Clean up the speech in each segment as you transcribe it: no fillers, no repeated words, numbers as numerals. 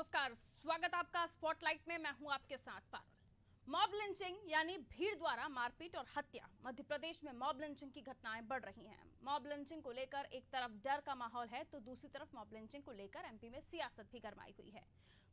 नमस्कार, स्वागत आपका स्पॉटलाइट में। मैं हूं आपके साथ पारुल। मॉब लिंचिंग यानी भीड़ द्वारा मारपीट और हत्या। मध्य प्रदेश में मॉब लिंचिंग की घटनाएं बढ़ रही हैं। मॉब लिंचिंग को लेकर एक तरफ डर का माहौल है तो दूसरी तरफ मॉब लिंचिंग को लेकर एमपी में सियासत भी गरमाई हुई है।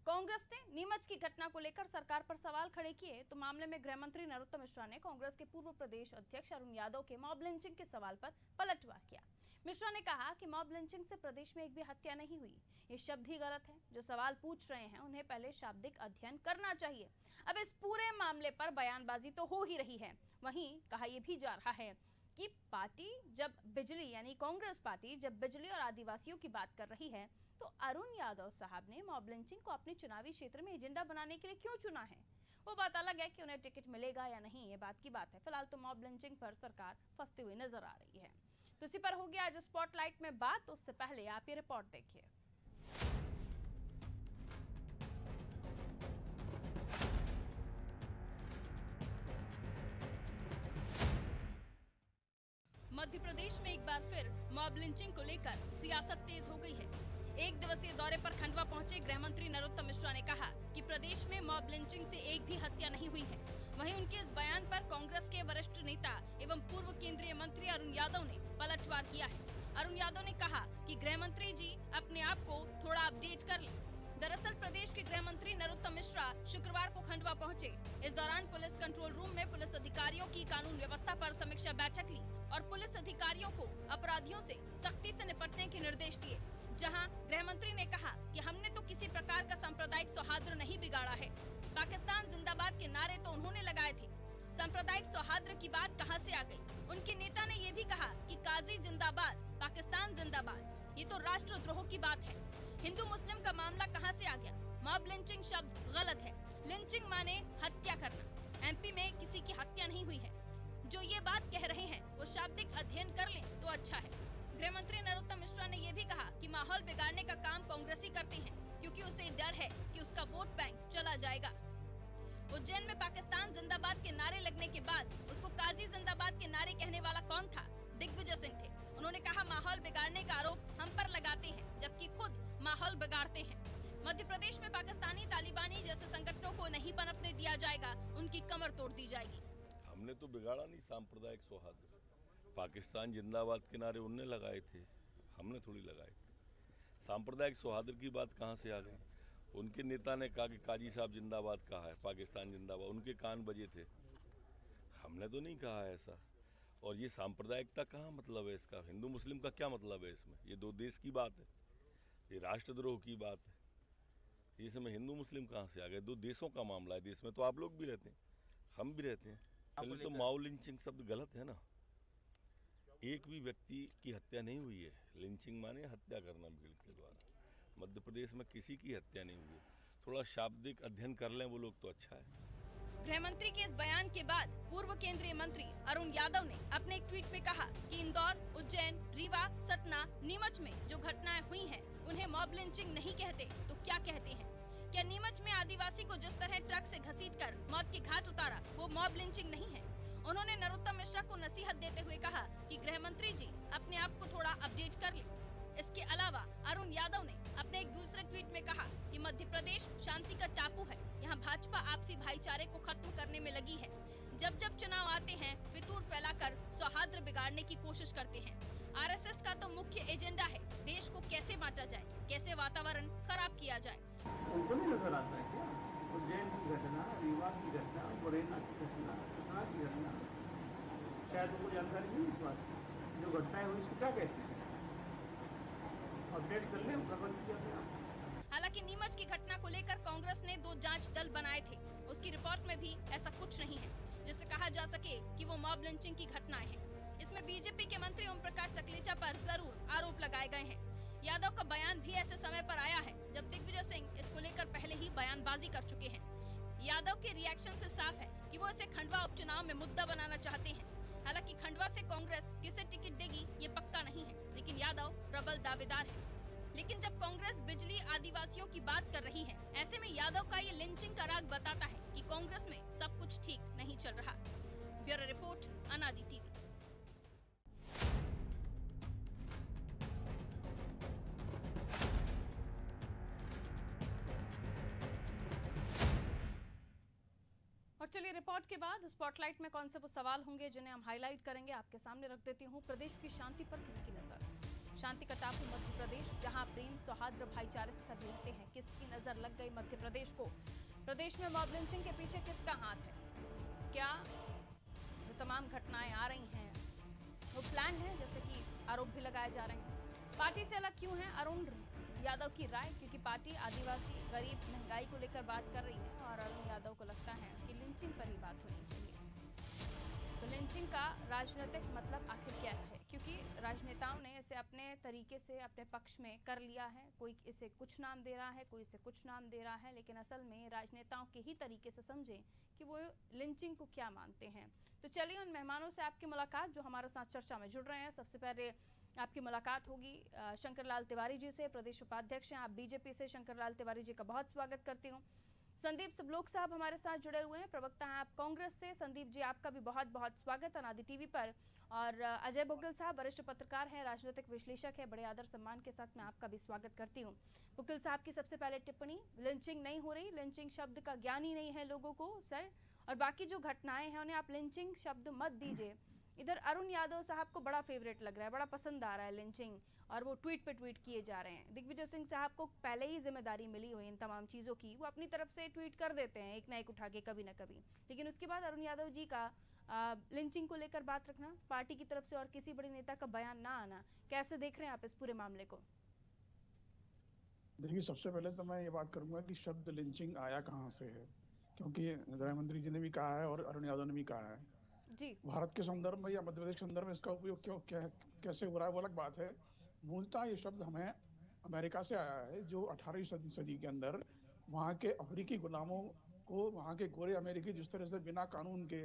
कांग्रेस ने नीमच की घटना को लेकर सरकार पर सवाल खड़े किए तो मामले में गृह मंत्री नरोत्तम मिश्रा ने कांग्रेस के पूर्व प्रदेश अध्यक्ष अरुण यादव के मॉब लिंचिंग के सवाल पर पलटवार किया। मिश्रा ने कहा कि मॉब लिंचिंग से प्रदेश में एक भी हत्या नहीं हुई, ये शब्द ही गलत है। जो सवाल पूछ रहे हैं उन्हें पहले शाब्दिक अध्ययन करना चाहिए। अब इस पूरे मामले पर बयानबाजी तो हो ही रही है, वहीं कहा यह भी जा रहा है कि पार्टी जब बिजली यानी कांग्रेस पार्टी जब बिजली और आदिवासियों की बात कर रही है तो अरुण यादव साहब ने मॉब लिंचिंग को अपने चुनावी क्षेत्र में एजेंडा बनाने के लिए क्यों चुना है। वो बात अलग है कि उन्हें टिकट मिलेगा या नहीं, ये बात की बात है। फिलहाल तो मॉब लिंचिंग पर सरकार फंसती हुई नजर आ रही है। तो इसी पर होगी आज स्पॉटलाइट में बात। तो उससे पहले आप ये रिपोर्ट देखिए। मध्य प्रदेश में एक बार फिर मॉब लिंचिंग को लेकर सियासत तेज हो गई है। एक दिवसीय दौरे पर खंडवा पहुंचे गृह मंत्री नरोत्तम मिश्रा ने कहा कि प्रदेश में मॉब लिंचिंग से एक भी हत्या नहीं हुई है। वहीं उनके इस बयान पर कांग्रेस के वरिष्ठ नेता एवं पूर्व केंद्रीय मंत्री अरुण यादव ने पलटवार किया है। अरुण यादव ने कहा कि गृह मंत्री जी अपने आप को थोड़ा अपडेट कर लें। दरअसल प्रदेश के गृह मंत्री नरोत्तम मिश्रा शुक्रवार को खंडवा पहुंचे। इस दौरान पुलिस कंट्रोल रूम में पुलिस अधिकारियों की कानून व्यवस्था पर समीक्षा बैठक ली और पुलिस अधिकारियों को अपराधियों से सख्ती से निपटने के निर्देश दिए। जहां गृह मंत्री ने कहा कि हमने तो किसी प्रकार का सांप्रदायिक सौहार्द नहीं बिगाड़ा है। पाकिस्तान जिंदाबाद के नारे तो उन्होंने लगाए थे, सांप्रदायिक सौहार्द की बात कहां से आ गई। उनके नेता ने ये भी कहा कि काजी जिंदाबाद, पाकिस्तान जिंदाबाद, ये तो राष्ट्रद्रोह की बात है। हिंदू मुस्लिम का मामला कहां से आ गया। मॉब लिंचिंग शब्द गलत है। लिंचिंग माने हत्या करना। एमपी में किसी की हत्या नहीं हुई है। जो ये बात कह रहे हैं वो शाब्दिक अध्ययन कर लें तो अच्छा है। गृह मंत्री नरोत्तम मिश्रा ने ये भी कहा कि माहौल बिगाड़ने का काम कांग्रेसी करते हैं क्योंकि उसे डर है कि उसका वोट बैंक चला जाएगा। उज्जैन में पाकिस्तान जिंदाबाद के नारे लगने के बाद उसको काजी जिंदाबाद के नारे कहने वाला कौन था? दिग्विजय सिंह थे। उन्होंने कहा माहौल बिगाड़ने का आरोप हम पर लगाते हैं जबकि खुद माहौल बिगाड़ते हैं। मध्य प्रदेश में पाकिस्तानी तालिबानी जैसे संगठनों को नहीं पनपने दिया जाएगा, उनकी कमर तोड़ दी जाएगी। हमने तो बिगाड़ा नहीं सांप्रदायिक सौहार्द। पाकिस्तान जिंदाबाद के नारे उनने लगाए थे, हमने थोड़ी लगाए थे। सांप्रदायिक सौहार्द की बात कहाँ से आ गई? उनके नेता ने कहा कि काजी साहब जिंदाबाद कहा है, पाकिस्तान जिंदाबाद, उनके कान बजे थे। हमने तो नहीं कहा है ऐसा। और ये सांप्रदायिकता कहाँ मतलब है इसका? हिंदू मुस्लिम का क्या मतलब है इसमें? ये दो देश की बात है, ये राष्ट्रद्रोह की बात है। इसमें हिंदू मुस्लिम कहाँ से आ गए? दो देशों का मामला है। देश में तो आप लोग भी रहते हैं, हम भी रहते हैं। पहले तो मॉब लिंचिंग शब्द गलत है ना। एक भी व्यक्ति की हत्या नहीं हुई है। लिंचिंग माने हत्या करना भीड़ के द्वारा। मध्य प्रदेश में किसी की हत्या नहीं हुई है। थोड़ा शाब्दिक अध्ययन कर लें वो लोग तो अच्छा है। गृह मंत्री के इस बयान के बाद पूर्व केंद्रीय मंत्री अरुण यादव ने अपने एक ट्वीट में कहा कि इंदौर, उज्जैन, रीवा, सतना, नीमच में जो घटनाएं हुई हैं उन्हें मॉब लिंचिंग नहीं कहते तो क्या कहते हैं? क्या नीमच में आदिवासी को जिस तरह ट्रक से घसीटकर मौत के घाट उतारा वो मॉब लिंचिंग नहीं है? उन्होंने नरोत्तम मिश्रा को नसीहत देते हुए कहा कि गृह मंत्री जी अपने आप को थोड़ा अपडेट कर लें। इसके अलावा अरुण यादव ने अपने एक दूसरे ट्वीट में कहा कि मध्य प्रदेश शांति का टापू है। यहाँ भाजपा आपसी भाईचारे को खत्म करने में लगी है। जब जब चुनाव आते हैं फितूर फैलाकर सौहार्द बिगाड़ने की कोशिश करते हैं। आरएसएस का तो मुख्य एजेंडा है देश को कैसे बांटा जाए, कैसे वातावरण खराब किया जाए। उनको नहीं नजर आता है क्या? उज्जैन की घटना, रीवा की घटना, मुरैना की घटना, सतना की घटना, शायद उनको जानकारी नहीं इस बात की। जो घटनाएं हुई इसको क्या कहते हैं? अपडेट कर ले, प्रबंध किया गया। हालांकि नीमच की घटना को लेकर कांग्रेस ने 2 जांच दल बनाए थे। उसकी रिपोर्ट में भी ऐसा कुछ नहीं है जिससे कहा जा सके कि वो मॉब लिंचिंग की घटनाएं हैं। इसमें बीजेपी के मंत्री ओम प्रकाश सकलेचा पर जरूर आरोप लगाए गए हैं। यादव का बयान भी ऐसे समय पर आया है जब दिग्विजय सिंह इसको लेकर पहले ही बयानबाजी कर चुके हैं। यादव के रिएक्शन से साफ है कि वो इसे खंडवा उपचुनाव में मुद्दा बनाना चाहते हैं। हालांकि खंडवा से कांग्रेस किसे टिकट देगी ये पक्का नहीं है, लेकिन यादव प्रबल दावेदार है। लेकिन जब कांग्रेस बिजली आदिवासियों की बात कर रही है, ऐसे में यादव का ये लिंचिंग का राग बताता है कि कांग्रेस में सब कुछ ठीक नहीं चल रहा। ब्यूरो रिपोर्ट, अनादि टीवी। पूरी रिपोर्ट के बाद स्पॉटलाइट में कौन से वो सवाल होंगे जिन्हें हम हाईलाइट करेंगे, आपके सामने रख देती हूँ। प्रदेश की शांति पर किसकी नजर? शांति का टापू मध्य प्रदेश, जहां प्रेम सौहार्द भाईचारे से सब रहते हैं, किसकी नजर लग गई मध्य प्रदेश को? प्रदेश में मॉब लिंचिंग के पीछे किसका हाथ है? क्या जो तमाम घटनाएं आ रही हैं वो प्लान है, जैसे कि आरोप भी लगाए जा रहे हैं? पार्टी से अलग क्यों है अरुण यादव की राय? क्योंकि पार्टी आदिवासी, गरीब, महंगाई को लेकर बात कर रही है और अरुण यादव को लगता है कि लिंचिंग पर ही बात होनी चाहिए। तो लिंचिंग का राजनीतिक मतलब आखिर क्या है? क्योंकि राजनेताओं ने इसे अपने तरीके से अपने पक्ष में कर लिया है। कोई इसे कुछ नाम दे रहा है, कोई इसे कुछ नाम दे रहा है, लेकिन असल में राजनेताओं के ही तरीके से समझें कि वो लिंचिंग को क्या मानते हैं। तो चलिए उन मेहमानों से आपकी मुलाकात जो हमारे साथ चर्चा में जुड़ रहे हैं। सबसे पहले आपकी मुलाकात होगी शंकर लाल तिवारी जी से, प्रदेश उपाध्यक्ष हैं आप बीजेपी से। शंकर लाल तिवारी जी का बहुत स्वागत करती हूँ। संदीप सबलोक साहब हमारे साथ जुड़े हुए हैं, प्रवक्ता हैं आप कांग्रेस से। संदीप जी, आपका भी बहुत बहुत स्वागत अनादि टीवी पर। और अजय बुग्गल साहब वरिष्ठ पत्रकार हैं, राजनीतिक विश्लेषक है, बड़े आदर सम्मान के साथ मैं आपका भी स्वागत करती हूँ। बुग्गल साहब की सबसे पहले टिप्पणी, लिंचिंग नहीं हो रही, लिंचिंग शब्द का ज्ञान ही नहीं है लोगों को सर, और बाकी जो घटनाएं हैं उन्हें आप लिंचिंग शब्द मत दीजिए। इधर अरुण यादव साहब को बड़ा फेवरेट लग रहा है, बड़ा पसंद आ रहा है लिंचिंग, और वो ट्वीट पे ट्वीट किए जा रहे हैं। दिग्विजय सिंह साहब को पहले ही जिम्मेदारी मिली हुई इन तमाम चीज़ों की, वो अपनी तरफ से ट्वीट कर देते हैं एक ना एक उठा के कभी ना कभी, लेकिन उसके बाद अरुण यादव जी का लिंचिंग को लेकर बात रखना, पार्टी की तरफ से और किसी बड़े नेता का बयान ना आना, कैसे देख रहे हैं आप इस पूरे मामले को? देखिए, सबसे पहले तो मैं ये बात करूंगा कि शब्द लिंचिंग आया कहाँ से है, क्योंकि गृह मंत्री जी ने भी कहा है और अरुण यादव ने भी कहा है जी। भारत के संदर्भ में या मध्य प्रदेश के संदर्भ में इसका उपयोग क्यों कैसे हो रहा है वो अलग बात है। मूलतः ये शब्द हमें अमेरिका से आया है, जो 18वीं सदी के अंदर वहाँ के अफ्रीकी गुलामों को वहाँ के गोरे अमेरिकी जिस तरह से बिना कानून के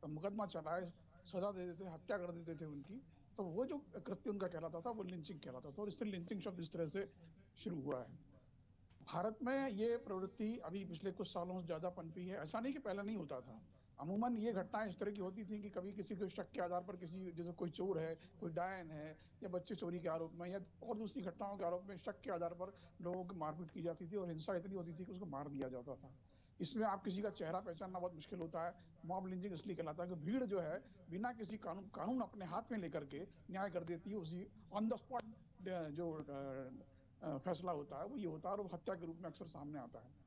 मुकदमा चलाए सजा दे देते, हत्या कर देते थे उनकी, तो वो जो कृत्य उनका कहलाता था वो लिंचिंग कहलाता था, और इससे लिंचिंग शब्द इस तरह से शुरू हुआ है। भारत में ये प्रवृत्ति अभी पिछले कुछ सालों से ज्यादा पनपी है। ऐसा नहीं कि पहले नहीं होता था, अमूमन ये घटनाएं इस तरह की होती थी कि कभी किसी को शक के आधार पर, किसी जैसे कोई चोर है, कोई डायन है, या बच्चे चोरी के आरोप में या और दूसरी घटनाओं के आरोप में शक के आधार पर लोगों की मारपीट की जाती थी और हिंसा इतनी होती थी कि उसको मार दिया जाता था। इसमें आप किसी का चेहरा पहचानना बहुत मुश्किल होता है। मॉब लिंचिंग इसलिए कहलाता है कि भीड़ जो है बिना किसी कानून अपने हाथ में लेकर के न्याय कर देती है, उसी ऑन द स्पॉट जो फैसला होता है वो ये होता है, और वो हत्या के रूप में अक्सर सामने आता है।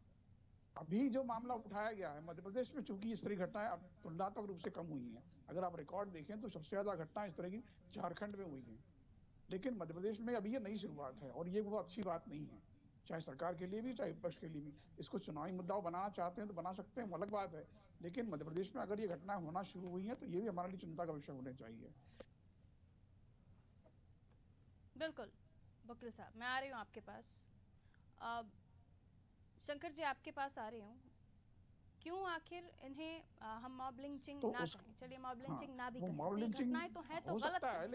अभी जो मामला उठाया गया है मध्य प्रदेश में, चूंकि इस तरह की घटनाएं अब तुलनात्मक रूप से कम हुई हैं, अगर आप रिकॉर्ड देखें तो सबसे ज्यादा घटनाएं इस तरह की झारखंड में हुई हैं, लेकिन मध्य प्रदेश में अभी ये नई शुरुआत है और ये वो अच्छी बात नहीं है, चाहे सरकार के लिए भी चाहे विपक्ष के लिए भी। इसको चुनावी मुद्दा बनाना चाहते हैं तो बना सकते हैं, वो अलग बात है, लेकिन मध्य प्रदेश में अगर ये घटनाएं होना शुरू हुई है तो ये भी हमारे लिए चिंता का विषय होना चाहिए। बिल्कुल वकील साहब, मैं आ रही हूँ आपके पास। शंकर जी आपके पास आ रही हूँ, क्यों आखिर इन्हें हम मॉब लिंचिंग तो ना कहें? चलिए मॉब लिंचिंग ना भी वो कहें, मॉब ये लिंचिंग घटनाएं तो है तो हो गलत सकता है, है,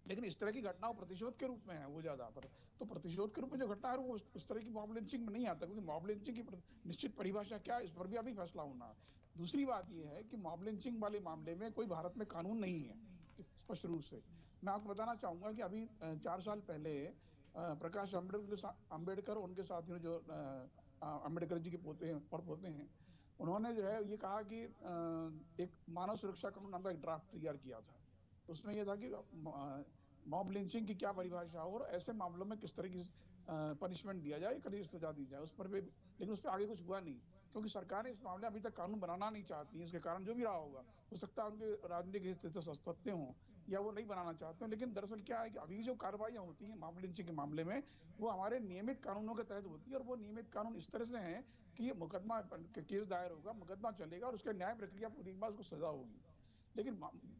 लेकिन इस तरह की घटनाओं प्रतिशोध के रूप में है वो ज्यादातर। तो प्रतिशोध के रूप में जो घटना है वो उस तरह की मॉब लिंचिंग में नहीं आता, क्योंकि मॉब लिंचिंग की निश्चित परिभाषा क्या है इस पर भी अभी फैसला होना है। दूसरी बात ये है कि मॉब लिंचिंग वाले मामले में कोई भारत में कानून नहीं है स्पष्ट रूप से। मैं आपको बताना चाहूंगा कि अभी 4 साल पहले प्रकाश अम्बेडकर उनके साथियों जो अम्बेडकर जी के पोते हैं, उन्होंने जो है ये कहा कि एक मानव सुरक्षा कानून नाम का एक ड्राफ्ट तैयार किया था। उसमें यह था कि मॉब लिंचिंग की क्या परिभाषा हो और ऐसे मामलों में किस तरह की पनिशमेंट दिया जाए, कड़ी सजा दी जाए, उस पर भी, लेकिन उस पर आगे कुछ हुआ नहीं, क्योंकि सरकारें इस मामले में अभी तक कानून बनाना नहीं चाहती है। इसके कारण जो भी रहा होगा, हो सकता है उनके राजनीतिक हित से सस्ते हों या वो नहीं बनाना चाहते हैं, लेकिन दरअसल क्या है कि अभी जो कार्रवाइयाँ होती हैं मॉब लिंचिंग के मामले में वो हमारे नियमित कानूनों के तहत होती है, और वो नियमित कानून इस तरह से हैं कि मुकदमा केस दायर होगा, मुकदमा चलेगा और उसके न्याय प्रक्रिया पूरी के बाद उसको सजा होगी। लेकिन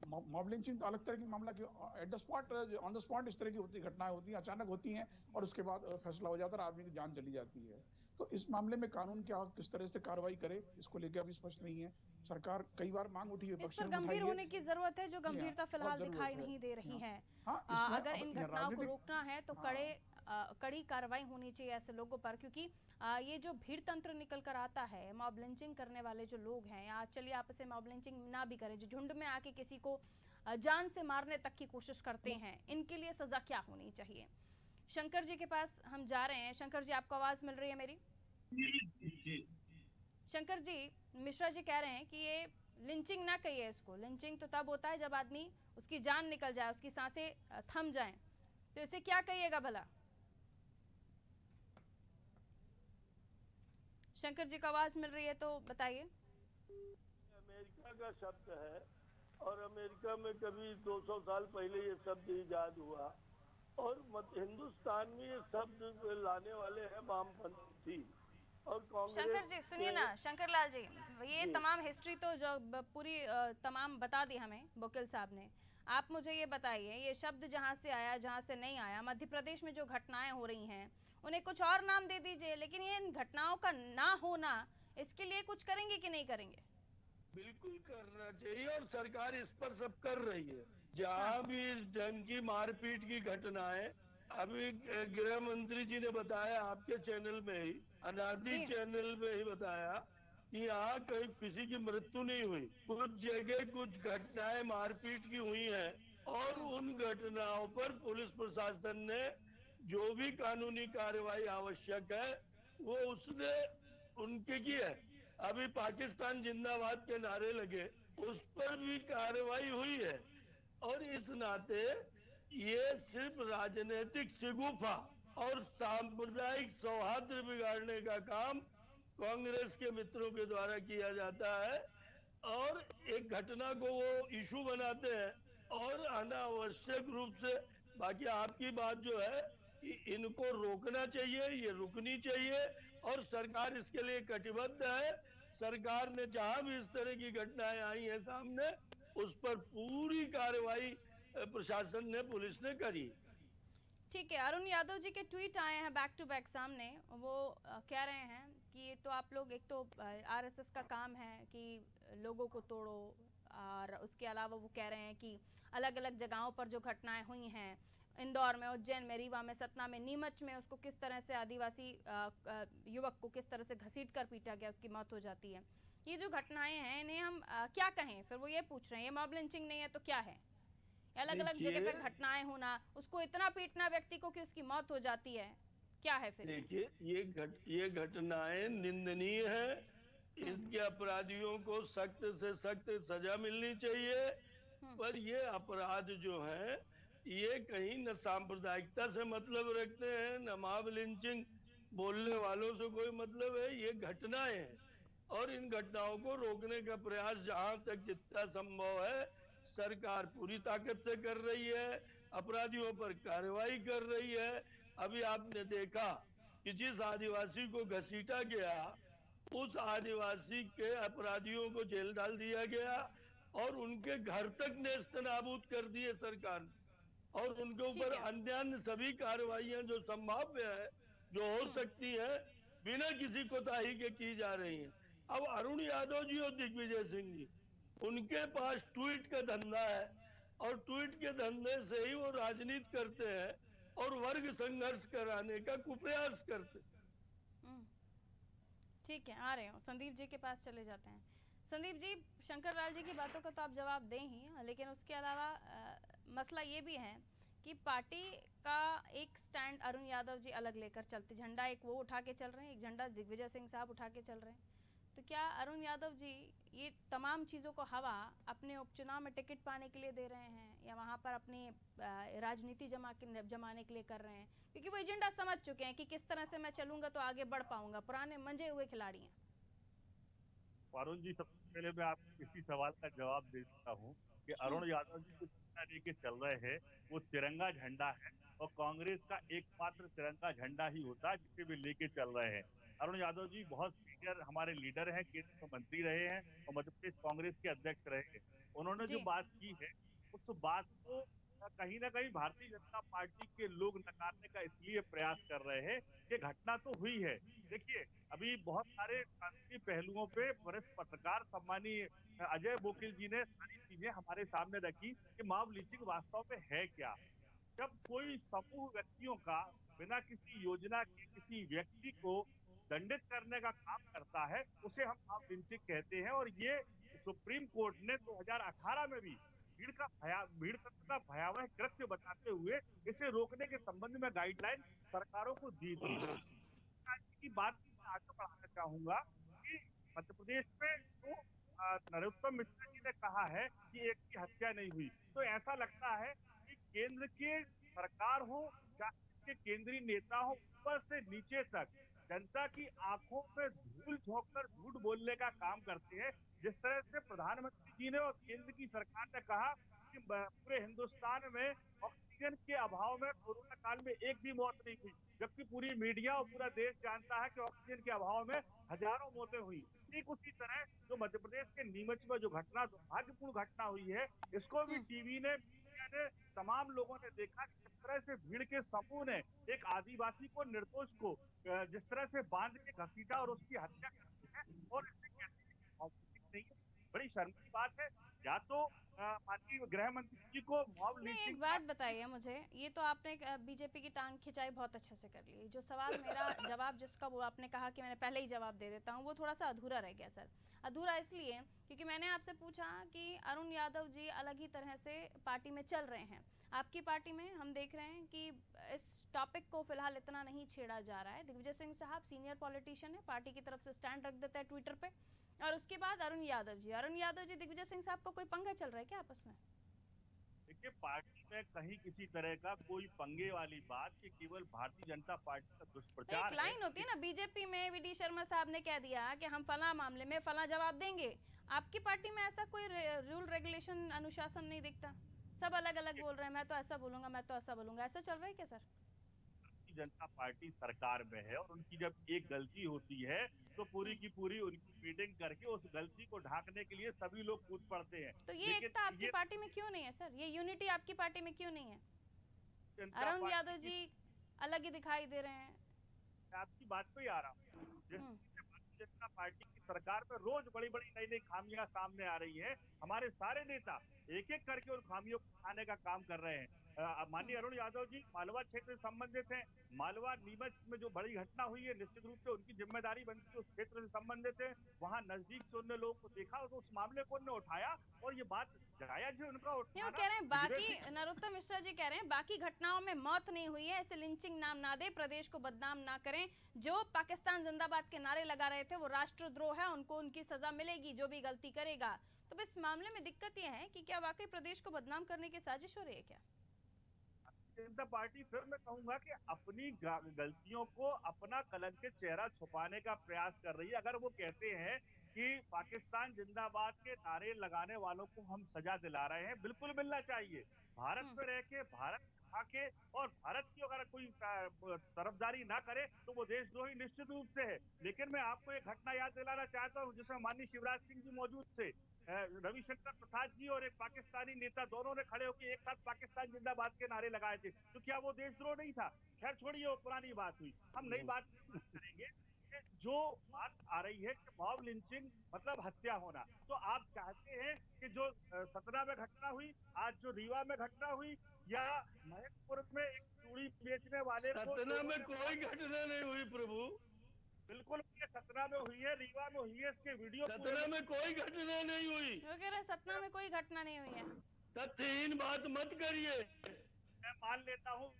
मॉब लिंचिंग तो अलग तरह की मामला की at the spot, on the spot इस तरह की होती घटनाएं होती हैं, अचानक होती हैं और उसके बाद फैसला हो जाता है और आदमी की जान चली जाती है। तो इस मामले में कानून क्या किस तरह से कार्रवाई करे इसको लेकर अभी स्पष्ट नहीं है। सरकार कई बार मांग उठी है, इस पर गंभीर होने की जरूरत है, जो गंभीरता फिलहाल दिखाई नहीं दे रही है। अगर इन घटनाओं को रोकना है तो कड़ी कार्रवाई होनी चाहिए ऐसे लोगों पर, क्योंकि ये जो भीड़ तंत्र निकल कर आता है, मॉब लिंचिंग करने वाले जो लोग हैं, या चलिए आप इसे मॉब लिंचिंग ना भी करें, जो झुंड में आके किसी को जान से मारने तक की कोशिश करते हैं, इनके लिए सजा क्या होनी चाहिए? शंकर जी के पास हम जा रहे हैं। शंकर जी, आपको आवाज मिल रही है मेरी? शंकर जी, मिश्रा जी कह रहे हैं कि ये लिंचिंग ना कहिए इसको। लिंचिंग तो तब होता है जब आदमी, उसकी जान निकल जाए, उसकी सांसें थम जाएं, तो इसे क्या कहिएगा भला? शंकर जी को आवाज मिल रही है तो बताइए। अमेरिका का शब्द है और अमेरिका में कभी 200 साल पहले ये शब्द ईजाद हुआ और हिंदुस्तान में ये शब्द लाने वाले हैं वामपंथी और कांग्रेस। शंकर जी सुनिए ना, शंकर लाल जी, ये तमाम हिस्ट्री तो जो पूरी तमाम बता दी हमें वकील साहब ने। आप मुझे ये बताइए, ये शब्द जहाँ से आया, जहाँ से नहीं आया, मध्य प्रदेश में जो घटनाएं हो रही हैं उन्हें कुछ और नाम दे दीजिए, लेकिन ये इन घटनाओं का ना होना, इसके लिए कुछ करेंगे कि नहीं करेंगे? बिल्कुल करना चाहिए और सरकार इस पर सब कर रही है। जहाँ भी इस ढंग की मारपीट की घटनाएं, अभी गृह मंत्री जी ने बताया आपके चैनल में ही, अनादि चैनल में ही बताया कि यहाँ कहीं किसी की मृत्यु नहीं हुई, कुछ जगह कुछ घटनाएं मारपीट की हुई हैं और उन घटनाओं पर पुलिस प्रशासन ने जो भी कानूनी कार्रवाई आवश्यक है वो उसने उनके की है। अभी पाकिस्तान जिंदाबाद के नारे लगे, उस पर भी कार्रवाई हुई है और इस नाते ये सिर्फ राजनीतिक शिगुफा और सांप्रदायिक सौहार्द बिगाड़ने का काम कांग्रेस के मित्रों के द्वारा किया जाता है और एक घटना को वो इशू बनाते हैं और अनावश्यक रूप से। बाकी आपकी बात जो है कि इनको रोकना चाहिए, ये रुकनी चाहिए और सरकार इसके लिए कटिबद्ध है। सरकार ने जहां भी इस तरह की घटनाएं आई हैं सामने, उस पर पूरी कार्रवाई प्रशासन ने, पुलिस ने करी। ठीक है, अरुण यादव जी के ट्वीट आए हैं बैक टू बैक सामने। वो कह रहे हैं कि ये तो आप लोग, एक तो आरएसएस का काम है कि लोगों को तोड़ो, और उसके अलावा वो कह रहे हैं कि अलग अलग जगहों पर जो घटनाएं हुई हैं, इंदौर में, उज्जैन में, रीवा में, सतना में, नीमच में, उसको किस तरह से आदिवासी युवक को किस तरह से घसीट कर पीटा गया, उसकी मौत हो जाती है। ये जो घटनाएं हैं इन्हें हम क्या कहें? फिर वो ये पूछ रहे हैं, ये मॉब लिंचिंग नहीं है तो क्या है? अलग अलग जगह पे घटनाएं होना, उसको इतना पीटना व्यक्ति को कि उसकी मौत हो जाती है, क्या है फिर? देखिए, ये घटनाएं निंदनीय है। इनके अपराधियों को सख्त से सख्त सजा मिलनी चाहिए, पर ये अपराध जो है ये कहीं न सांप्रदायिकता से मतलब रखते हैं, न मॉब लिंचिंग बोलने वालों से कोई मतलब है। ये घटनाएं हैं और इन घटनाओं को रोकने का प्रयास जहां तक जितना संभव है सरकार पूरी ताकत से कर रही है, अपराधियों पर कार्रवाई कर रही है। अभी आपने देखा कि जिस आदिवासी को घसीटा गया, उस आदिवासी के अपराधियों को जेल डाल दिया गया और उनके घर तक नेस्तनाबूद कर दिए सरकार ने, और उनके ऊपर अन्य सभी कार्रवाइयां जो संभाव्य है, जो हो सकती है, बिना किसी कोताही के की जा रही हैं। अब अरुण यादव जी और दिग्विजय सिंह जी, उनके पास ट्वीट का धंधा है और ट्वीट के धंधे से ही वो राजनीति करते हैं और वर्ग संघर्ष कराने का कुप्रयास करते हैं। ठीक है, आ रहे हो, संदीप जी के पास चले जाते हैं। संदीप जी, शंकर लाल जी की बातों का तो आप जवाब दें ही, लेकिन उसके अलावा मसला ये भी है कि पार्टी का एक स्टैंड अरुण यादव जी अलग लेकर चलते, झंडा एक वो उठा के चल रहे हैं, एक झंडा दिग्विजय सिंह साहब उठा के चल रहे हैं। तो क्या अरुण यादव जी ये तमाम चीज़ों को हवा अपने उपचुनाव में टिकट पाने के लिए दे रहे हैं, या वहाँ पर अपनी राजनीति जमाने के लिए कर रहे हैं? क्योंकि वो एजेंडा समझ चुके हैं कि किस तरह से मैं चलूंगा तो आगे बढ़ पाऊंगा, पुराने मंजे हुए खिलाड़ी हैं। अरुण जी, सबसे पहले मैं आपको इसी सवाल का जवाब दे देता हूँ कि अरुण यादव जी जो झंडा लेके चल रहे हैं वो तिरंगा झंडा है और कांग्रेस का एकमात्र तिरंगा झंडा ही होता है जिसे वे लेके चल रहे हैं। अरुण यादव जी बहुत सीनियर हमारे लीडर हैं, केंद्रीय मंत्री रहे हैं और मध्य प्रदेश कांग्रेस के अध्यक्ष रहे हैं। उन्होंने जो बात की है उस बात को कहीं ना कहीं भारतीय जनता पार्टी के लोग नकारने का इसलिए प्रयास कर रहे हैं कि घटना तो हुई है। देखिए, अभी बहुत सारे कानूनी पहलुओं पे वरिष्ठ पत्रकार सम्मानीय अजय बोकिल जी ने सारी चीजें हमारे सामने रखी कि मॉब लिंचिंग वास्तव में है क्या। जब कोई समूह व्यक्तियों का बिना किसी योजना के किसी व्यक्ति को दंडित करने का काम करता है उसे हम मॉब लिंचिंग कहते हैं। और ये सुप्रीम कोर्ट ने 2018 में भी भीड़ का भयावह कृत्य बताते हुए इसे रोकने के संबंध में गाइडलाइन सरकारों को दी थी। की बात आगे बढ़ाना चाहूंगा कि मध्य प्रदेश में जो नरोत्तम मिश्रा जी ने कहा है कि एक की हत्या नहीं हुई, तो ऐसा लगता है कि केंद्र की सरकार हो, चाहे केंद्रीय नेता हो, ऊपर से नीचे तक जनता की आंखों में धूल झोंककर झूठ बोलने का काम करते हैं। जिस तरह से प्रधानमंत्री जी ने और केंद्र की सरकार ने कहा कि पूरे हिंदुस्तान में ऑक्सीजन के अभाव में कोरोना काल में एक भी मौत नहीं हुई, जबकि पूरी मीडिया और पूरा देश जानता है कि ऑक्सीजन के अभाव में हजारों मौतें हुई। ठीक उसी तरह जो मध्य प्रदेश के नीमच में जो घटना, दुर्भाग्यपूर्ण घटना हुई है, इसको भी टीवी ने, मीडिया ने, तमाम लोगों ने देखा कि किस तरह से भीड़ के समूह ने एक आदिवासी को, निर्दोष को जिस तरह से बांध के घसीटा और उसकी हत्या कर दी है, और इससे नहीं है। बड़ी शर्म की बात है। या तो माननीय गृह मंत्री जी को मॉब लिंचिंग। एक बात बताइए मुझे, ये तो आपने बीजेपी की टांग खिंचाई बहुत अच्छे से कर ली। जो सवाल मेरा जवाब जिसका वो आपने कहा कि मैंने पहले ही जवाब दे देता हूँ, वो थोड़ा सा अधूरा रह गया सर। अधूरा इसलिए क्योंकि मैंने आपसे पूछा कि अरुण यादव जी अलग ही तरह से पार्टी में चल रहे हैं। आपकी पार्टी में हम देख रहे हैं कि इस टॉपिक को फिलहाल इतना नहीं छेड़ा जा रहा है। दिग्विजय सिंह साहब सीनियर पॉलिटिशियन है, पार्टी की तरफ से स्टैंड रख देता है ट्विटर पे, और उसके बाद अरुण यादव जी दिग्विजय सिंह साहब को कोई पंगा चल रहा है क्या आपस में? देखिए, पार्टी में कहीं किसी तरह का कोई पंगे वाली बात, कि केवल भारतीय जनता पार्टी का दुष्प्रचार। एक लाइन होती है ना बीजेपी में, वीडी शर्मा साहब ने कह दिया कि हम फला मामले में फला जवाब देंगे। आपकी पार्टी में ऐसा कोई रूल रेगुलेशन अनुशासन नहीं दिखता, सब अलग अलग बोल रहे हैं, मैं तो ऐसा बोलूंगा, मैं तो ऐसा बोलूंगा, ऐसा चल रहा है क्या सर? जनता पार्टी सरकार में है, और उनकी जब एक गलती होती है तो पूरी की पूरी उनकी मीटिंग करके उस गलती को ढांकने के लिए सभी लोग कूद पड़ते हैं। तो ये एकता आपकी पार्टी में क्यों नहीं है सर? ये यूनिटी आपकी पार्टी में क्यों नहीं है? अरुण यादव जी अलग ही दिखाई दे रहे हैं। आपकी बात पे ही आ रहा हूँ। भारतीय जनता पार्टी की सरकार में रोज बड़ी बड़ी नई नई खामियां सामने आ रही है। हमारे सारे नेता एक एक करके उन खामियों को उठाने का काम कर रहे हैं। माननीय अरुण यादव जी मालवा क्षेत्र से संबंधित हैं। मालवा नीमच में जो बड़ी घटना हुई है, निश्चित रूप से उनकी जिम्मेदारी बनती है, उस क्षेत्र से संबंधित है। वहां नजदीक से उन्होंने लोगों को देखा, तो उस मामले को उन्होंने उठाया, और ये बात जायज है उनका उठाना। कह रहे हैं बाकी, नरोत्तम मिश्रा जी कह रहे हैं बाकी घटनाओं में मौत नहीं हुई है, इसे लिंचिंग नाम ना दे, प्रदेश को बदनाम ना करें। जो पाकिस्तान जिंदाबाद के नारे लगा रहे थे वो राष्ट्रद्रोह है, उनको उनकी सजा मिलेगी जो भी गलती करेगा। तो इस मामले में दिक्कत यह है कि क्या वाकई प्रदेश को बदनाम करने की साजिश हो रही है क्या? जनता पार्टी, फिर मैं कहूंगा कि अपनी गलतियों को, अपना कलंकित चेहरा छुपाने का प्रयास कर रही है। अगर वो कहते हैं कि पाकिस्तान जिंदाबाद के नारे लगाने वालों को हम सजा दिला रहे हैं, बिल्कुल मिलना चाहिए। भारत में रह के, भारत के, और भारत की अगर कोई तरफदारी ना करे तो वो देशद्रोही निश्चित रूप से है। लेकिन मैं आपको एक घटना याद दिलाना चाहता हूँ, जिसमें माननीय शिवराज सिंह जी मौजूद थे, रविशंकर प्रसाद जी और एक पाकिस्तानी नेता, दोनों ने खड़े होकर एक साथ पाकिस्तान जिंदाबाद के नारे लगाए थे। तो क्या वो देशद्रोह नहीं था? खैर छोड़िए, वो पुरानी बात हुई। हम नई बात करेंगे। जो बात आ रही है कि मॉब लिंचिंग मतलब हत्या होना, तो आप चाहते हैं कि जो सतना में घटना हुई, आज जो रीवा में घटना हुई, या महेशपुर में एक चूड़ी बेचने वाले, सतना में कोई घटना नहीं हुई प्रभु। बिल्कुल सतना में हुई है, रीवा में हुई है, इसके वीडियो। सतना में कोई घटना नहीं हुई। वो कह रहे सतना में कोई घटना नहीं हुई है। तथ्यहीन बात मत करिए। मैं मान लेता हूँ।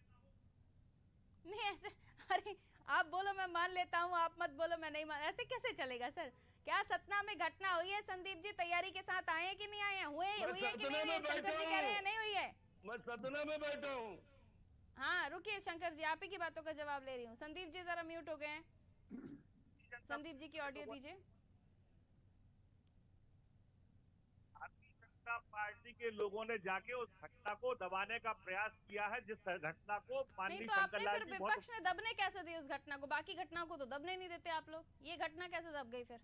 नहीं ऐसे, अरे आप बोलो मैं मान लेता हूँ, आप मत बोलो मैं नहीं मान, ऐसे कैसे चलेगा सर? क्या सतना में घटना हुई है? संदीप जी तैयारी के साथ आए हैं कि नहीं आए हैं? हुई है कि नहीं है? शंकर जी कह रहे हैं नहीं हुई है। मैं सतना में बैठा हूँ। हाँ रुकिए शंकर जी, आप ही की बातों का जवाब ले रही हूँ। संदीप जी जरा म्यूट हो गए हैं, संदीप जी की ऑडियो दीजिए। भारतीय जनता पार्टी के लोगों ने जाके उस घटना को दबाने का प्रयास किया है, जिस घटना को नहीं, तो आपने फिर विपक्ष ने दबने कैसे दी उस घटना को? बाकी घटनाओं को तो दबने नहीं देते आप लोग, ये घटना कैसे दब गई फिर?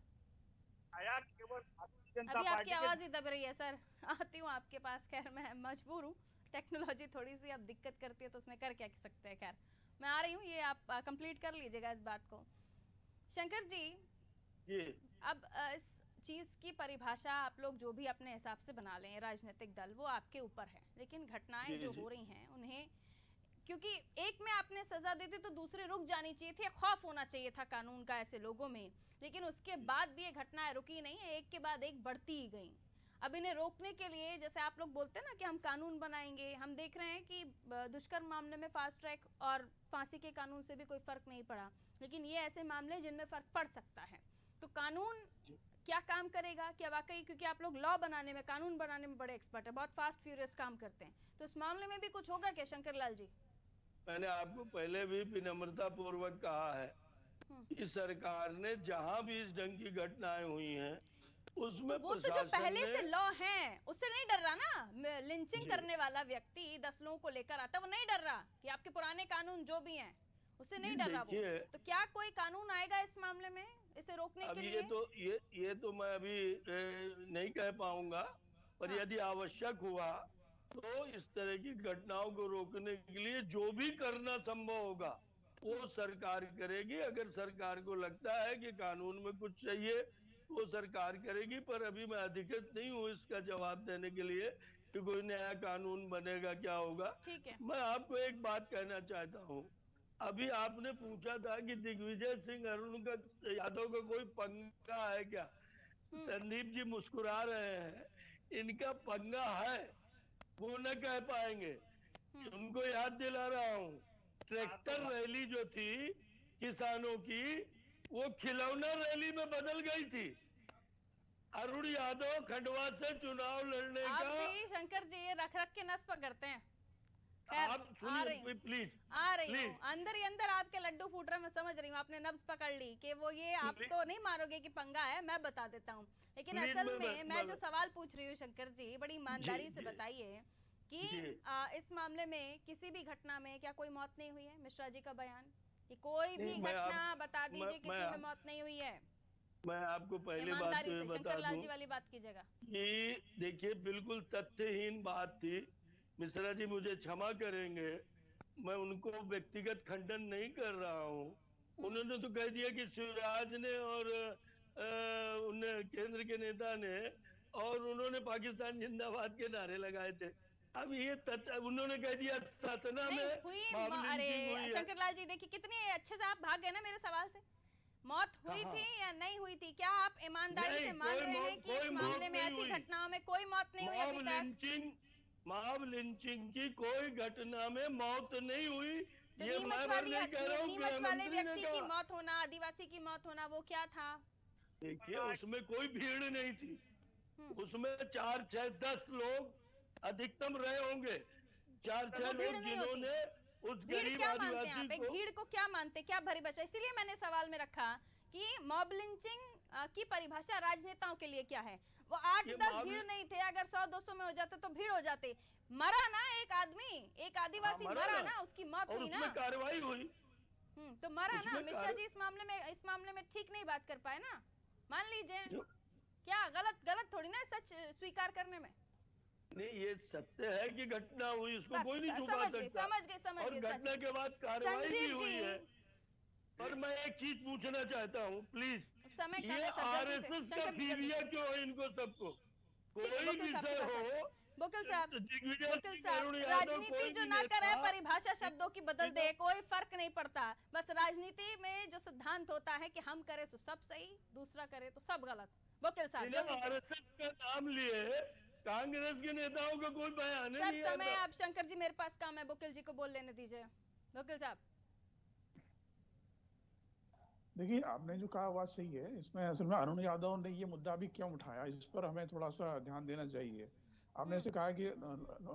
अभी आपकी आवाज ही दब रही है सर। आती हूँ आपके पास, खैर मैं मजबूर हूँ, टेक्नोलॉजी थोड़ी सी अब दिक्कत करती है तो उसमें कर क्या सकते हैं। खैर मैं आ रही हूँ, ये आप कंप्लीट कर लीजिएगा इस बात को। शंकर जी, अब इस चीज की परिभाषा आप लोग जो भी अपने हिसाब से बना लें, राजनीतिक दल, वो आपके ऊपर है। लेकिन घटनाएं जो हो रही हैं उन्हें, क्योंकि एक में आपने सजा दी थी तो दूसरे रुक जानी चाहिए थी, खौफ होना चाहिए था कानून का ऐसे लोगों में। लेकिन उसके बाद भी ये घटनाएं रुकी नहीं, एक के बाद एक बढ़ती ही गई। अब इन्हें रोकने के लिए, जैसे आप लोग बोलते हैं ना कि हम कानून बनाएंगे, हम देख रहे हैं कि दुष्कर्म मामले में फास्ट ट्रैक और फांसी के कानून से भी कोई फर्क नहीं पड़ा। लेकिन ये ऐसे मामले जिनमें फर्क पड़ सकता है, तो कानून क्या काम करेगा, क्या वाकई, क्योंकि आप लोग लॉ बनाने में, कानून बनाने में बड़े एक्सपर्ट है, बहुत फास्ट फ्यूरियस काम करते हैं, तो इस मामले में भी कुछ होगा क्या शंकर लाल जी? मैंने आपको पहले भी विनम्रता पूर्वक कहा है कि सरकार ने जहां भी इस ढंग की घटनाएं हुई हैं उसमें तो वो तो जो पहले से लॉ है उससे नहीं डर रहा ना। लिंचिंग करने वाला व्यक्ति 10 लोगों को लेकर आता है, वो नहीं डर रहा कि आपके पुराने कानून जो भी हैं उससे नहीं डर रहा वो। तो क्या कोई कानून आएगा इस मामले में इसे रोकने के लिए? ये तो मैं अभी नहीं कह पाऊंगा, पर यदि आवश्यक हुआ तो इस तरह की घटनाओं को रोकने के लिए जो भी करना संभव होगा वो सरकार करेगी। अगर सरकार को लगता है कि कानून में कुछ चाहिए वो सरकार करेगी, पर अभी मैं अधिकृत नहीं हूँ इसका जवाब देने के लिए कि कोई नया कानून बनेगा क्या होगा। ठीक है। मैं आपको एक बात कहना चाहता हूँ, अभी आपने पूछा था कि दिग्विजय सिंह अरुण का यादव का कोई पंगा है क्या। संदीप जी मुस्कुरा रहे हैं, इनका पंगा है, वो न कह पाएंगे। उनको याद दिला रहा हूँ, ट्रैक्टर रैली जो थी किसानों की वो खिलौना रैली में बदल गई थी। अरुण यादव खंडवा से चुनाव लड़ने का। शंकर जी ये रख के नस पकड़ते हैं। आप सुनिए प्लीज, आ रही हूँ, अंदर ही अंदर आपके लड्डू फूट रहे, मैं समझ रही हूँ, आपने नब्ज पकड़ ली कि वो ये आप तो नहीं मारोगे कि पंगा है, मैं बता देता हूँ। लेकिन असल में मैं जो सवाल पूछ रही हूँ शंकर जी, बड़ी ईमानदारी से बताइए कि इस मामले में किसी भी घटना में क्या कोई मौत नहीं हुई है? मिश्रा जी का बयान कि कोई भी घटना बता दीजिए किसी में मौत नहीं हुई है। मैं आपको पहले बात शंकर लाल जी वाली बात कीजिएगा। ये देखिए बिल्कुल तथ्यहीन बात थी। मिश्रा जी मुझे क्षमा करेंगे, मैं उनको व्यक्तिगत खंडन नहीं कर रहा हूँ। उन्होंने तो कह दिया कि शिवराज ने और केंद्र के नेता ने और उन्होंने पाकिस्तान जिंदाबाद के नारे लगाए थे। अब ये उन्होंने कह दिया सतना में हुई। अरे शंकर लाल जी देखिए कितने अच्छे से आप भाग गए ना मेरे सवाल से। मौत हुई थी या नहीं हुई थी? क्या आप ईमानदारी से मान रहे हैं कि इस मामले में ऐसी घटनाओं में कोई मौत नहीं हुई अभी तक? मॉब लिंचिंग की कोई घटना में मौत नहीं हुई। ये नीमच वाले व्यक्ति की मौत होना, आदिवासी की मौत होना, वो क्या था? देखिए उसमें कोई भीड़ नहीं थी, उसमें 4, 6, 10 लोग अधिकतम रहे होंगे। 4-6 लोग जिन्होंने उस गरीब आदिवासी को। भीड़ को क्या मानते, क्या भरी बचा? इसीलिए मैंने सवाल में रखा कि मॉब लिंचिंग की परिभाषा राजनेताओं के लिए क्या है। वो 8-10 भीड़ नहीं थे, अगर 100-200 में हो जाते तो भीड़ हो जाते। मरा ना एक आदमी, एक आदिवासी मरा ना, उसकी मौत हुई ना, कार्रवाई हुई तो मरा ना। मिश्रा जी इस मामले में ठीक नहीं बात कर पाए ना, मान लीजिए। क्या गलत थोड़ी ना सच स्वीकार करने में। नहीं ये सत्य है कि घटना हुई, उसको कोई नहीं छुपा सकता। समझ गए। और घटना के बाद कार्रवाई भी हुई है। पर मैं एक चीज पूछना चाहता हूँ प्लीज, ये आरएसएस का फीविया क्यों है इनको सबको? कोई विषय हो, बुकिल साहब, राजनीति जो ना करे, परिभाषा शब्दों की बदल दे, कोई फर्क नहीं पड़ता। बस राजनीति में जो सिद्धांत होता है कि हम करे तो सब सही, दूसरा करे तो सब गलत। बुकिल साहब आरएसएस का नाम लिए कांग्रेस के नेताओं का कोई बयान नहीं है। समय आप शंकर जी, मेरे पास काम है, बुकिल जी को बोल लेने दीजिए। बुकिल साहब देखिए आपने जो कहा बात सही है। इसमें असल में अरुण यादव ने ये मुद्दा भी क्यों उठाया, इस पर हमें थोड़ा सा ध्यान देना चाहिए। आपने ऐसे कहा कि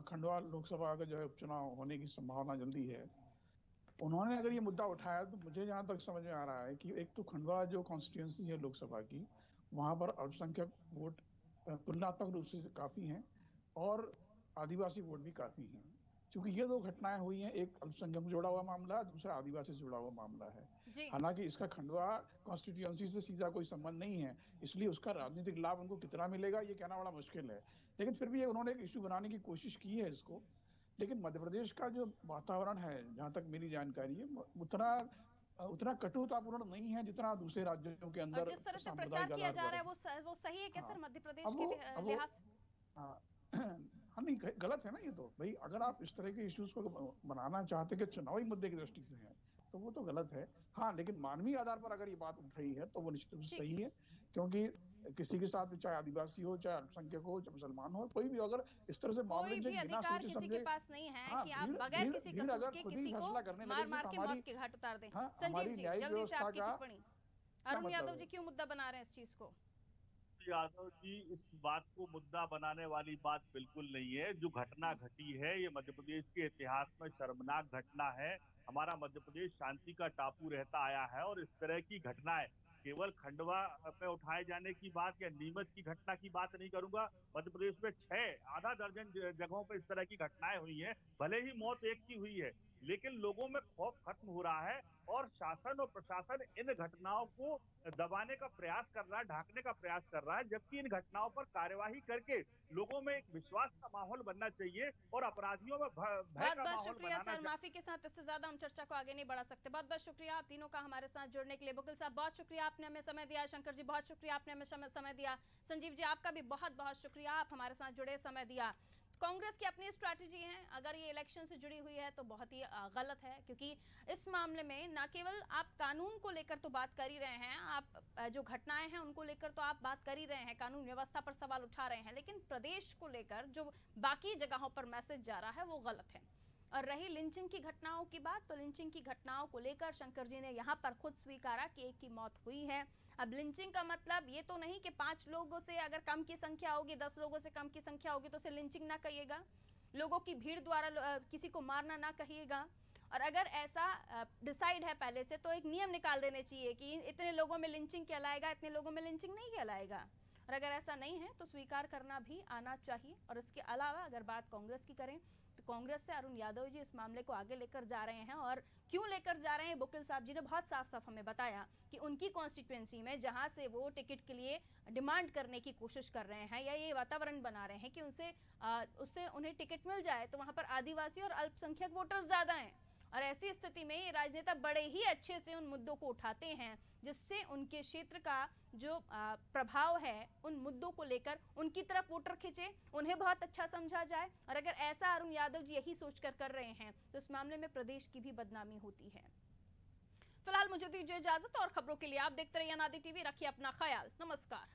खंडवा लोकसभा का जो है उपचुनाव होने की संभावना जल्दी है। उन्होंने अगर ये मुद्दा उठाया तो मुझे जहाँ तक समझ में आ रहा है कि एक तो खंडवा जो कॉन्स्टिट्यूंसी है लोकसभा की, वहाँ पर अल्पसंख्यक वोट तुलनात्मक रूप से काफी हैं और आदिवासी वोट भी काफी हैं। क्योंकि ये दो घटनाएं हुई हैं, एक अल्पसंख्यक से जुड़ा हुआ मामला है, दूसरा आदिवासी से जुड़ा हुआ मामला है। हालांकि इसका खंडवा कॉन्स्टिट्यूएंसी से सीधा कोई संबंध नहीं है, इसलिए उसका राजनीतिक लाभ उनको कितना मिलेगा ये कहना बड़ा मुश्किल है। लेकिन फिर भी उन्होंने एक इश्यू बनाने की कोशिश की है इसको। लेकिन मध्य प्रदेश का जो वातावरण है, जहाँ तक मेरी जानकारी है, उतना कटुतापूर्ण नहीं है जितना दूसरे राज्यों के अंदर। जिस तरह से प्रचार किया जा रहा है वो सही है क्या सर मध्य प्रदेश के लिहाज से? हाँ नहीं गलत है ना ये तो। भाई अगर आप इस तरह के इश्यूज को बनाना चाहते कि चुनावी मुद्दे की दृष्टि से है तो वो तो गलत है। हाँ लेकिन मानवीय आधार पर अगर ये बात उठ रही है तो वो निश्चित रूप से सही है, क्योंकि किसी के साथ चाहे आदिवासी हो, चाहे अल्पसंख्यक हो, चाहे मुसलमान हो, कोई भी अगर इस तरह से मामले कोई भी अधिकार किसी के पास नहीं है कि आप बगैर किसी कसूर के किसी को मार के मौत के घाट उतार दें। संजीव जी जल्दी से आपकी टिप्पणी। अरुण यादव जी क्यों मुद्दा बना रहे हैं इस चीज को? यादव जी इस बात को मुद्दा बनाने वाली बात बिल्कुल नहीं है। जो घटना घटी है ये मध्य प्रदेश के इतिहास में शर्मनाक घटना है। हमारा मध्य प्रदेश शांति का टापू रहता आया है और इस तरह की घटनाएं केवल खंडवा में उठाए जाने की बात या नीमच की घटना की बात नहीं करूंगा। मध्य प्रदेश में 6 आधा दर्जन जगहों पर इस तरह की घटनाएं हुई हैं। भले ही मौत एक की हुई है लेकिन लोगों में खौफ खत्म हो रहा है और शासन और प्रशासन इन घटनाओं को दबाने का प्रयास कर रहा है, ढांकने का प्रयास कर रहा है, जबकि इन घटनाओं पर कार्यवाही करके लोगों में एक विश्वास का माहौल बनना चाहिए और अपराधियों में भय का माहौल शुक्रिया सर। माफी के साथ इससे ज्यादा हम चर्चा को आगे नहीं बढ़ा सकते। बहुत बहुत शुक्रिया आप तीनों का हमारे साथ जुड़ने के लिए। बुकुल साहब बहुत शुक्रिया, आपने हमें समय दिया। शंकर जी बहुत शुक्रिया, आपने हमें समय दिया। संजीव जी आपका भी बहुत बहुत शुक्रिया, आप हमारे साथ जुड़े, समय दिया। कांग्रेस की अपनी स्ट्रैटेजी है, अगर ये इलेक्शन से जुड़ी हुई है तो बहुत ही गलत है, क्योंकि इस मामले में ना केवल आप कानून को लेकर तो बात कर ही रहे हैं, आप जो घटनाएं हैं उनको लेकर तो आप बात कर ही रहे हैं, कानून व्यवस्था पर सवाल उठा रहे हैं, लेकिन प्रदेश को लेकर जो बाकी जगहों पर मैसेज जा रहा है वो गलत है। और रही लिंचिंग की घटनाओं की बात, तो लिंचिंग की घटनाओं को लेकर शंकर जी ने यहाँ पर खुद स्वीकारा कि एक की मौत हुई है। अब लिंचिंग का मतलब ये तो नहीं कि 5 लोगों से अगर कम की संख्या होगी, 10 लोगों से कम की संख्या होगी तो उसे लिंचिंग ना कहिएगा, लोगों की भीड़ द्वारा किसी को मारना ना कहिएगा। और अगर ऐसा डिसाइड है पहले से तो एक नियम निकाल देने चाहिए कि इतने लोगों में लिंचिंग कहलाएगा, इतने लोगों में लिंचिंग नहीं कहलाएगा। और अगर ऐसा नहीं है तो स्वीकार करना भी आना चाहिए। और इसके अलावा अगर बात कांग्रेस की करें तो कांग्रेस से अरुण यादव जी इस मामले को आगे लेकर जा रहे हैं, और क्यों लेकर जा रहे हैं बुकिल साहब जी ने बहुत साफ साफ हमें बताया कि उनकी कॉन्स्टिट्यूएंसी में जहां से वो टिकट के लिए डिमांड करने की कोशिश कर रहे हैं या ये वातावरण बना रहे हैं कि उससे उन्हें टिकट मिल जाए, तो वहां पर आदिवासी और अल्पसंख्यक वोटर्स ज्यादा हैं। और ऐसी स्थिति में ये राजनेता बड़े ही अच्छे से उन मुद्दों को उठाते हैं जिससे उनके क्षेत्र का जो प्रभाव है उन मुद्दों को लेकर उनकी तरफ वोटर खींचे, उन्हें बहुत अच्छा समझा जाए। और अगर ऐसा अरुण यादव जी यही सोचकर कर रहे हैं तो इस मामले में प्रदेश की भी बदनामी होती है। फिलहाल मुझे दीजिए इजाजत, और खबरों के लिए आप देखते रहिए अनादि टीवी। रखिए अपना ख्याल, नमस्कार।